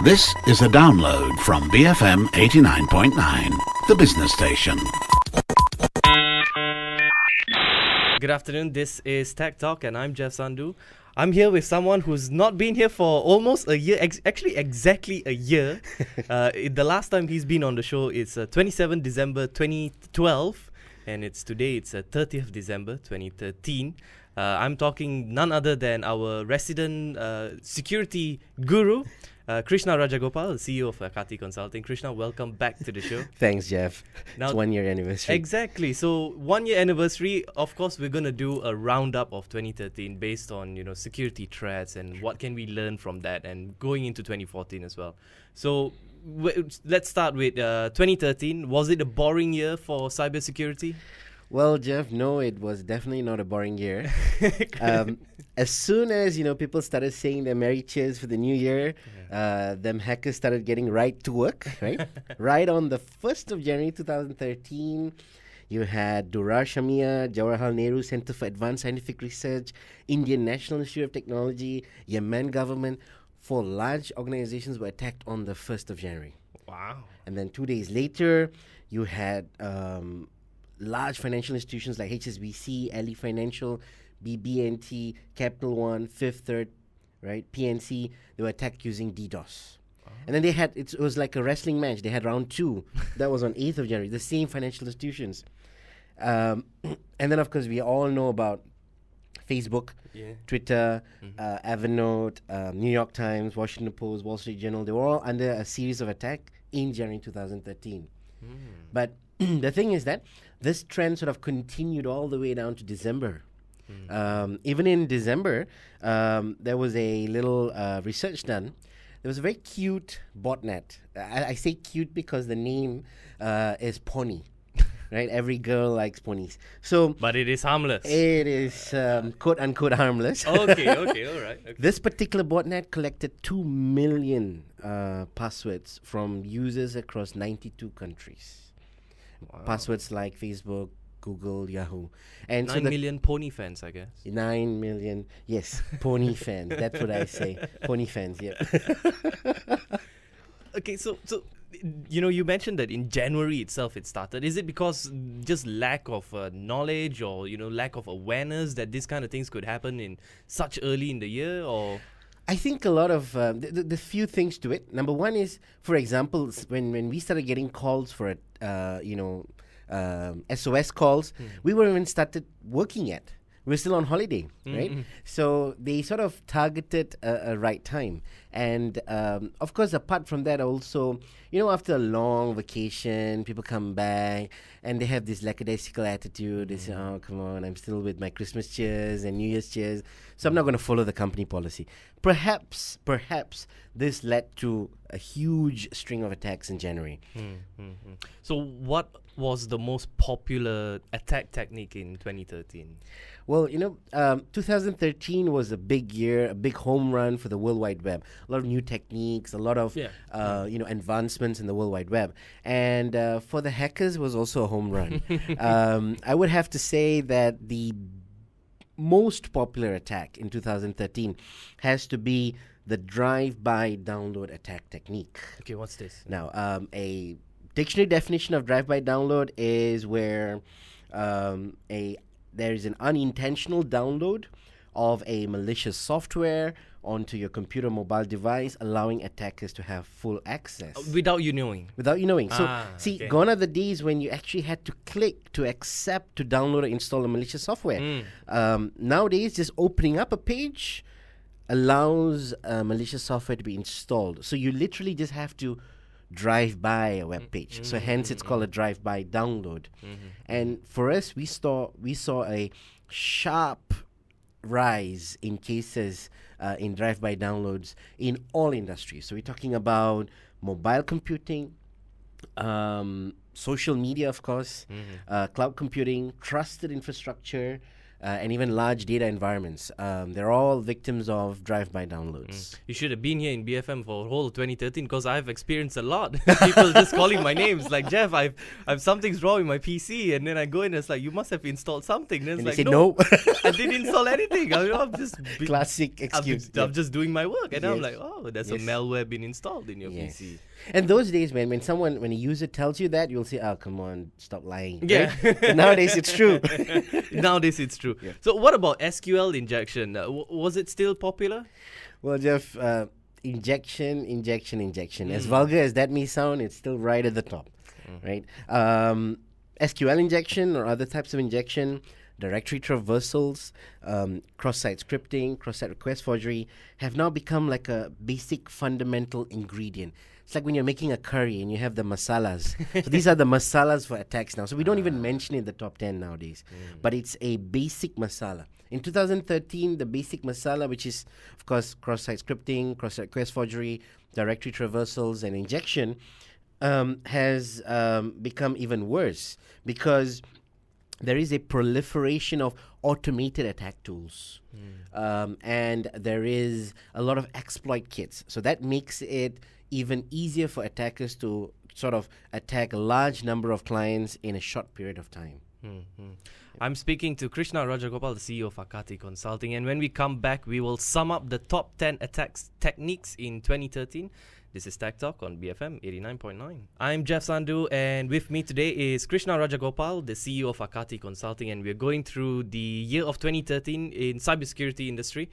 This is a download from BFM 89.9, the business station. Good afternoon, this is Tech Talk and I'm Jeff Sandhu. I'm here with someone who's not been here for almost a year, actually exactly a year. The last time he's been on the show is 27 December 2012 and today it's 30th December 2013. I'm talking none other than our resident security guru, Krishna Rajagopal, CEO of Kati Consulting. Krishna, welcome back to the show. Thanks, Jeff. Now, it's 1 year anniversary. Exactly. So 1 year anniversary, of course, we're going to do a roundup of 2013 based on, security threats and what can we learn from that and going into 2014 as well. So let's start with 2013. Was it a boring year for cybersecurity? Well, Jeff, no, it was definitely not a boring year. As soon as, people started saying their merry cheers for the new year, them hackers started getting right to work, right? Right on the 1st of January 2013, you had Durar Shamia, Jawaharlal Nehru Center for Advanced Scientific Research, Indian National Institute of Technology, Yemen government. 4 large organizations were attacked on the 1st of January. Wow. And then 2 days later, you had large financial institutions like HSBC, Ali Financial, BB&T, Capital One, Fifth Third, right, PNC. They were attacked using DDoS. Oh. And then it was like a wrestling match. They had round 2. That was on 8th of January. The same financial institutions. And then, of course, we all know about Facebook, Twitter, Evernote, New York Times, Washington Post, Wall Street Journal. They were all under a series of attacks in January 2013. But the thing is that this trend sort of continued all the way down to December. Even in December, there was a little research done. There was a very cute botnet. I say cute because the name is Pony. Right, every girl likes ponies. But it is harmless. It is quote unquote harmless. Okay, all right. Okay. This particular botnet collected 2 million passwords from users across 92 countries. Wow. Passwords like Facebook, Google, Yahoo, and 9 million pony fans, I guess. 9 million, yes, pony fans. That's what I say. Pony fans. Yeah. Okay, so you mentioned that in January itself it started. Is it because just lack of knowledge or lack of awareness that these kind of things could happen in such early in the year, or? I think a lot of the few things to it. Number one is, for example, when we started getting calls for SOS calls, we weren't even started working yet. We were still on holiday, right? So they sort of targeted a right time. And of course, apart from that also, after a long vacation, people come back and they have this lackadaisical attitude. They say, oh, come on, I'm still with my Christmas cheers and New Year's cheers, so I'm not going to follow the company policy. Perhaps this led to a huge string of attacks in January. So what was the most popular attack technique in 2013? Well, 2013 was a big year, a big home run for the World Wide Web. A lot of new techniques, a lot of, advancements in the World Wide Web. And for the hackers was also a home run. I would have to say that the most popular attack in 2013 has to be the drive-by download attack technique. Okay, what's this? Now, a dictionary definition of drive-by download is where there is an unintentional download of a malicious software onto your computer mobile device, allowing attackers to have full access. Without you knowing? Without you knowing. So, okay. Gone are the days when you actually had to click to accept to download or install a malicious software. Nowadays, just opening up a page allows malicious software to be installed. So you literally just have to drive by a web page. So hence it's called a drive-by download. And for us, we saw a sharp rise in cases in drive-by downloads in all industries. So we're talking about mobile computing, social media, of course, cloud computing, trusted infrastructure, and even large data environments. They're all victims of drive-by downloads. You should have been here in BFM for whole 2013 because I've experienced a lot. People just calling my names like, Jeff, I've something's wrong with my PC, and then I go in and it's like, you must have installed something. Then it's And like, they say, no, no. I didn't install anything. I'm just Classic excuse. I'm just doing my work, and I'm Yes. like, oh, there's a Yes. malware been installed in your Yes. PC. And those days, man, when a user tells you that, you'll say, "Oh, come on, stop lying." Yeah. Right? But nowadays it's true. Nowadays it's true. Yeah. So what about SQL injection? Was it still popular? Well, Jeff, injection. As vulgar as that may sound, it's still right at the top, right? SQL injection or other types of injection, directory traversals, cross-site scripting, cross-site request forgery have now become like a basic fundamental ingredient. It's like when you're making a curry and you have the masalas. So these are the masalas for attacks now. So we don't even mention it in the top 10 nowadays. But it's a basic masala. In 2013, the basic masala, which is, of course, cross-site scripting, cross-site request forgery, directory traversals, and injection, has become even worse because there is a proliferation of automated attack tools. And there is a lot of exploit kits. So that makes it even easier for attackers to sort of attack a large number of clients in a short period of time. I'm speaking to Krishna Rajagopal, the CEO of Akati Consulting, and when we come back, we will sum up the top 10 attacks techniques in 2013. This is Tech Talk on BFM 89.9. I'm Jeff Sandhu, and with me today is Krishna Rajagopal, the CEO of Akati Consulting, and we're going through the year of 2013 in cybersecurity industry.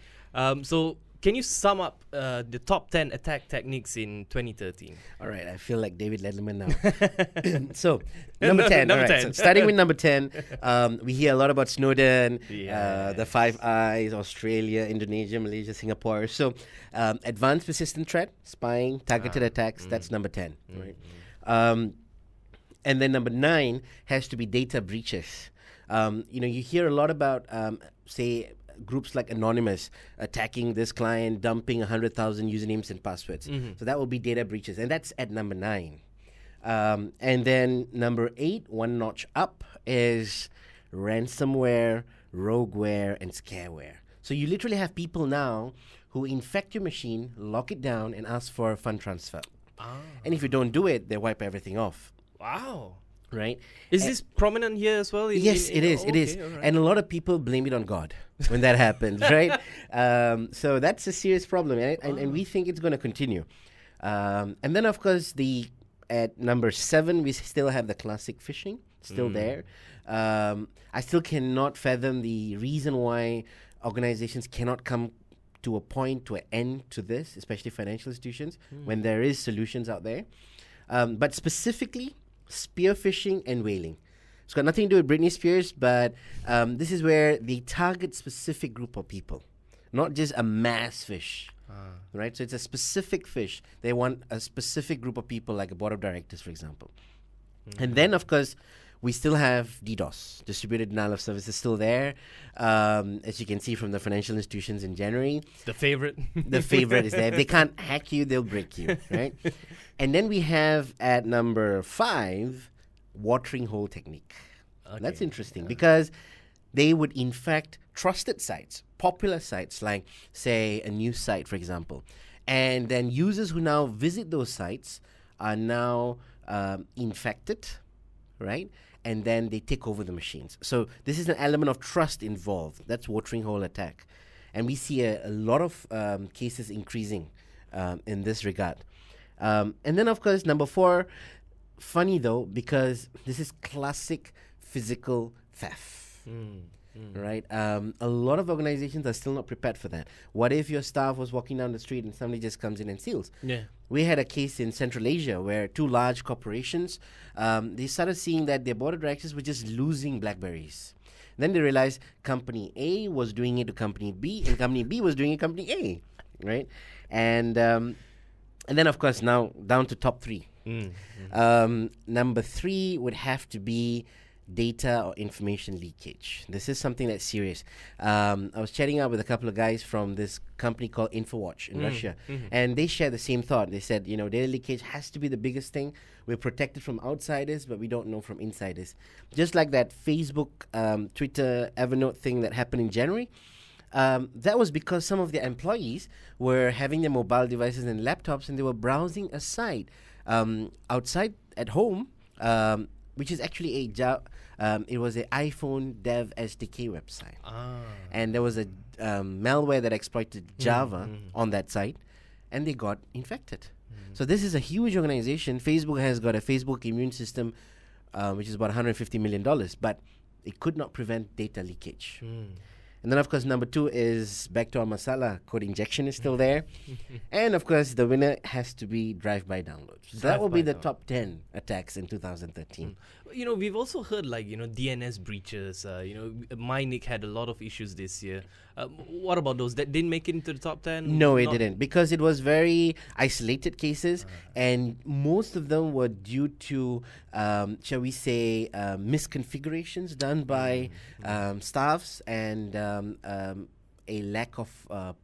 So can you sum up the top 10 attack techniques in 2013? All right, I feel like David Letterman now. So, number 10. Number all right, 10. So starting with number 10, we hear a lot about Snowden, Yes. the Five Eyes, Australia, Indonesia, Malaysia, Singapore. So, advanced persistent threat, spying, targeted attacks, that's number 10. Right? And then number 9 has to be data breaches. You hear a lot about, say, groups like Anonymous attacking this client, dumping 100,000 usernames and passwords. So that will be data breaches, and that's at number 9. And then number 8, one notch up, is ransomware, rogueware, and scareware. So you literally have people now who infect your machine, lock it down, and ask for a fund transfer. And if you don't do it, they wipe everything off. Wow. Right? Is this prominent here as well? Yes, it is. It is. all right. And a lot of people blame it on God when that happens, right? So that's a serious problem, right? And we think it's going to continue. And then, of course, at number 7, we still have the classic phishing, still there. I still cannot fathom the reason why organizations cannot come to a point, to an end to this, especially financial institutions, when there is solutions out there. But specifically, spear phishing and whaling. It's got nothing to do with Britney Spears, but this is where they target specific group of people, not just a mass fish, right? So it's a specific fish. They want a specific group of people, like a board of directors, for example. And then, of course, we still have DDoS, distributed denial of service, is still there. As you can see from the financial institutions in January. The favorite. The favorite is there. If they can't hack you, they'll break you, right? And then we have at number 5, watering hole technique. Okay. That's interesting because they would infect trusted sites, popular sites like, say, a news site, for example. And then users who now visit those sites are now infected, right? And then they take over the machines. So this is an element of trust involved. That's watering hole attack. And we see a lot of cases increasing in this regard. And then, of course, number 4, funny though, because this is classic physical theft. Right? A lot of organizations are still not prepared for that. What if your staff was walking down the street and somebody just comes in and steals? Yeah. We had a case in Central Asia where 2 large corporations, they started seeing that their board of directors were just losing BlackBerries. Then they realized company A was doing it to company B, and company B was doing it to company A, right? And then, of course, now down to top 3. Number 3 would have to be data or information leakage. This is something that's serious. I was chatting up with a couple of guys from this company called InfoWatch in Russia, and they share the same thought. They said, data leakage has to be the biggest thing. We're protected from outsiders, but we don't know from insiders. Just like that Facebook, Twitter, Evernote thing that happened in January. That was because some of their employees were having their mobile devices and laptops, and they were browsing a site outside at home, which is actually it was an iPhone Dev SDK website. And there was a malware that exploited Java on that site, and they got infected. So this is a huge organization. Facebook has got a Facebook immune system, which is about $150 million, but it could not prevent data leakage. And then, of course, number 2 is back to our masala. Code injection is still there. And, of course, the winner has to be drive-by downloads. So that will be the top 10 attacks in 2013. We've also heard, DNS breaches. MyNick had a lot of issues this year. What about those? That didn't make it into the top 10? No, it didn't. Because it was very isolated cases. And most of them were due to, shall we say, misconfigurations done by staffs and a lack of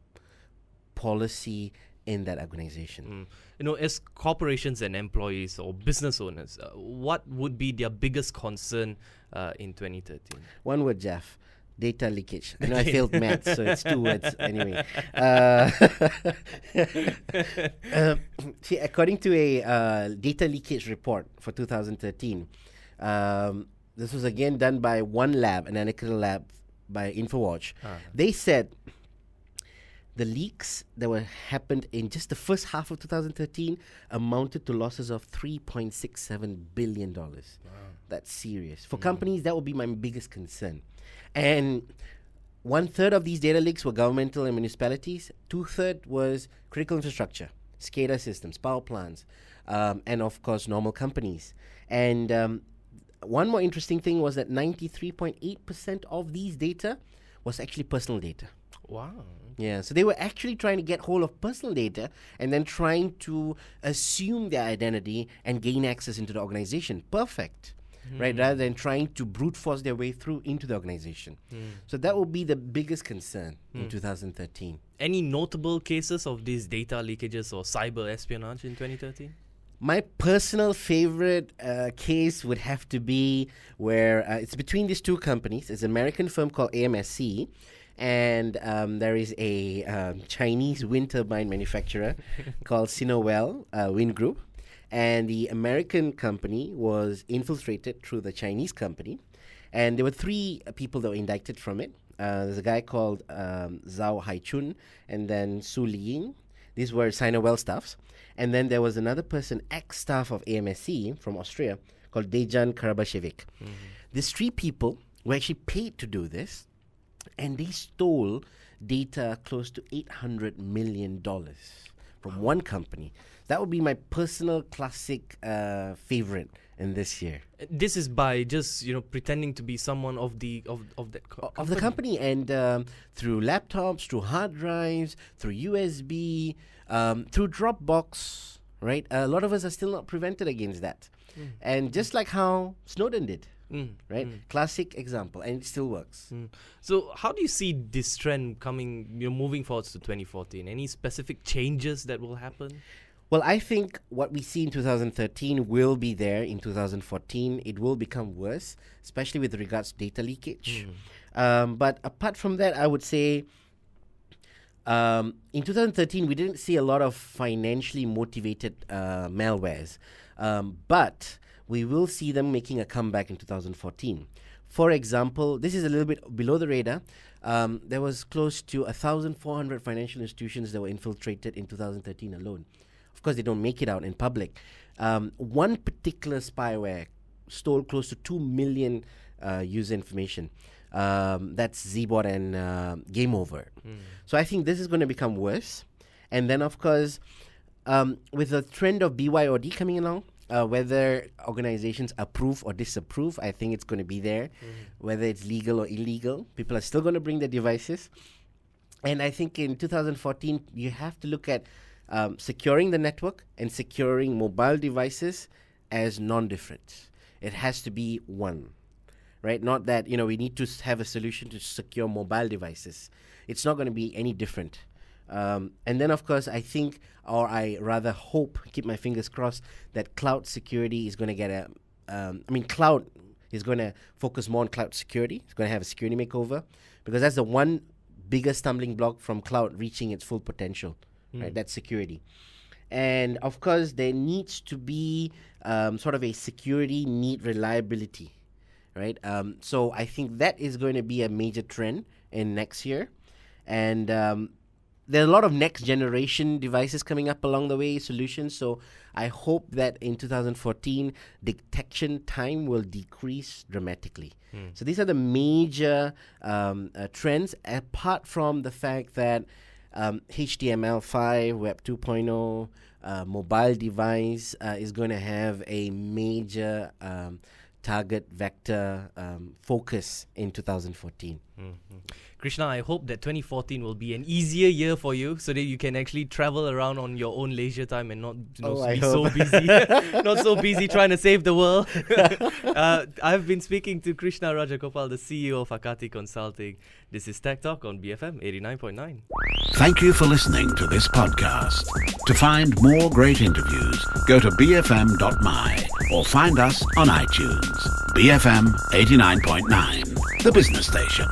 policy in that organization. As corporations and employees or business owners, what would be their biggest concern in 2013? One word, Jeff. Data leakage. I know I failed maths, so it's 2 words anyway. See, according to a data leakage report for 2013, this was again done by one lab, an analytical lab by InfoWatch. They said the leaks that happened in just the first half of 2013 amounted to losses of $3.67 billion. Wow. That's serious. For companies, that would be my biggest concern. And 1/3 of these data leaks were governmental and municipalities. 2/3 was critical infrastructure, SCADA systems, power plants, and of course normal companies. And one more interesting thing was that 93.8% of these data was actually personal data. Wow. Yeah, so they were actually trying to get hold of personal data and then trying to assume their identity and gain access into the organization. Perfect. Right, rather than trying to brute force their way through into the organization. So that will be the biggest concern in 2013. Any notable cases of these data leakages or cyber espionage in 2013? My personal favorite case would have to be where it's between these two companies. It's an American firm called AMSC, and there is a Chinese wind turbine manufacturer called Sinowell Wind Group. And the American company was infiltrated through the Chinese company. And there were 3 people that were indicted from it. There's a guy called Zhao Haichun and then Su Liying. These were Sinowell staffs. And then there was another person, ex-staff of AMSC from Austria, called Dejan Karabashevik. These 3 people were actually paid to do this. And they stole data close to $800 million from one company. That would be my personal classic favorite in this year. This is by just pretending to be someone of the company, and through laptops, through hard drives, through USB, through Dropbox. Right, a lot of us are still not prevented against that, and just like how Snowden did. Right, classic example, and it still works. So, how do you see this trend coming? Moving forward to 2014. Any specific changes that will happen? Well, I think what we see in 2013 will be there in 2014. It will become worse, especially with regards to data leakage. But apart from that, I would say in 2013, we didn't see a lot of financially motivated malwares. But we will see them making a comeback in 2014. For example, this is a little bit below the radar. There was close to 1,400 financial institutions that were infiltrated in 2013 alone. Of course, they don't make it out in public. One particular spyware stole close to 2 million user information. That's Zbot and Game Over. So I think this is going to become worse. And then, of course, with the trend of BYOD coming along, whether organizations approve or disapprove, I think it's going to be there. Whether it's legal or illegal, people are still going to bring their devices. And I think in 2014, you have to look at securing the network and securing mobile devices as non-different. It has to be one. right? Not that, we need to have a solution to secure mobile devices. It's not going to be any different. And then, of course, I think, or I rather hope, keep my fingers crossed, that cloud security is going to get cloud is going to focus more on cloud security. It's going to have a security makeover, because that's the one biggest stumbling block from cloud reaching its full potential, right? That's security. And of course, there needs to be sort of a security need reliability, right? So I think that is going to be a major trend in next year. And there are a lot of next generation devices coming up along the way, solutions. So I hope that in 2014, detection time will decrease dramatically. So these are the major trends, apart from the fact that HTML5, Web 2.0, mobile device is going to have a major target vector focus in 2014. Krishna, I hope that 2014 will be an easier year for you, so that you can actually travel around on your own leisure time and not be so busy, not so busy trying to save the world. I've been speaking to Krishna Rajagopal, the CEO of Akati Consulting. This is Tech Talk on BFM 89.9. Thank you for listening to this podcast. To find more great interviews, go to bfm.my or find us on iTunes. BFM 89.9, the business station.